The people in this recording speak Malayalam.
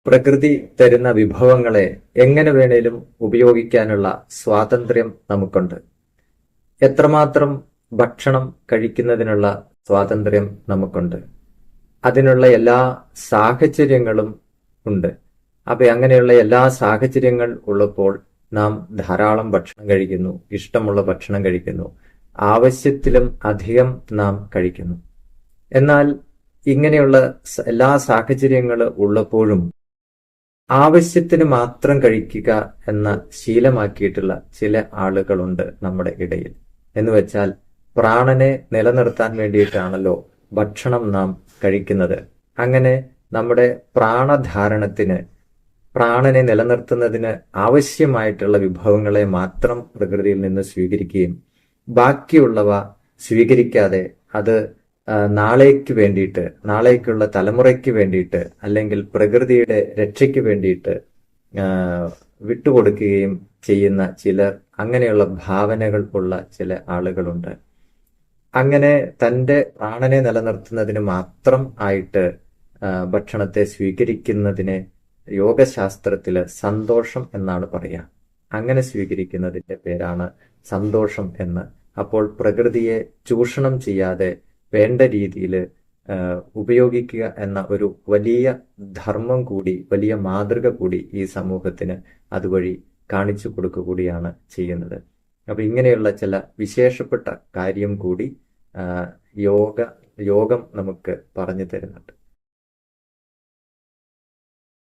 പ്രകൃതി തരുന്ന വിഭവങ്ങളെ എങ്ങനെ വേണേലും ഉപയോഗിക്കാനുള്ള സ്വാതന്ത്ര്യം നമുക്കുണ്ട്. എത്രമാത്രം ഭക്ഷണം കഴിക്കുന്നതിനുള്ള സ്വാതന്ത്ര്യം നമുക്കുണ്ട്. അതിനുള്ള എല്ലാ സാഹചര്യങ്ങളും ഉണ്ട്. അപ്പൊ അങ്ങനെയുള്ള എല്ലാ സാഹചര്യങ്ങൾ ഉള്ളപ്പോൾ നാം ധാരാളം ഭക്ഷണം കഴിക്കുന്നു, ഇഷ്ടമുള്ള ഭക്ഷണം കഴിക്കുന്നു, ആവശ്യത്തിലും അധികം നാം കഴിക്കുന്നു. എന്നാൽ ഇങ്ങനെയുള്ള എല്ലാ സാഹചര്യങ്ങൾ ഉള്ളപ്പോഴും ആവശ്യത്തിന് മാത്രം കഴിക്കുക എന്ന ശീലമാക്കിയിട്ടുള്ള ചില ആളുകളുണ്ട് നമ്മുടെ ഇടയിൽ. എന്ന് വെച്ചാൽ പ്രാണനെ നിലനിർത്താൻ വേണ്ടിയിട്ടാണല്ലോ ഭക്ഷണം നാം കഴിക്കുന്നത്. അങ്ങനെ നമ്മുടെ പ്രാണധാരണത്തിന്, പ്രാണനെ നിലനിർത്തുന്നതിന് ആവശ്യമായിട്ടുള്ള വിഭവങ്ങളെ മാത്രം പ്രകൃതിയിൽ നിന്ന് സ്വീകരിക്കുകയും ബാക്കിയുള്ളവ സ്വീകരിക്കാതെ അത് നാളേക്ക് വേണ്ടിയിട്ട്, നാളേക്കുള്ള തലമുറയ്ക്ക് വേണ്ടിയിട്ട്, അല്ലെങ്കിൽ പ്രകൃതിയുടെ രക്ഷയ്ക്ക് വേണ്ടിയിട്ട് വിട്ടുകൊടുക്കുകയും ചെയ്യുന്ന ചിലർ, അങ്ങനെയുള്ള ഭാവനകൾ ഉള്ള ചില ആളുകളുണ്ട്. അങ്ങനെ തൻ്റെ പ്രാണനെ നിലനിർത്തുന്നതിന് മാത്രം ആയിട്ട് ഭക്ഷണത്തെ സ്വീകരിക്കുന്നതിനെ യോഗശാസ്ത്രത്തില് സന്തോഷം എന്നാണ് പറയുക. അങ്ങനെ സ്വീകരിക്കുന്നതിന്റെ പേരാണ് സന്തോഷം എന്ന്. അപ്പോൾ പ്രകൃതിയെ ചൂഷണം ചെയ്യാതെ വേണ്ട രീതിയിൽ ഉപയോഗിക്കുക എന്ന ഒരു വലിയ ധർമ്മം കൂടി, വലിയ മാതൃക കൂടി ഈ സമൂഹത്തിന് അതുവഴി കാണിച്ചു കൊടുക്കുക കൂടിയാണ് ചെയ്യുന്നത്. അപ്പൊ ഇങ്ങനെയുള്ള ചില വിശേഷപ്പെട്ട കാര്യം കൂടി യോഗം നമുക്ക് പറഞ്ഞു തരുന്നുണ്ട്.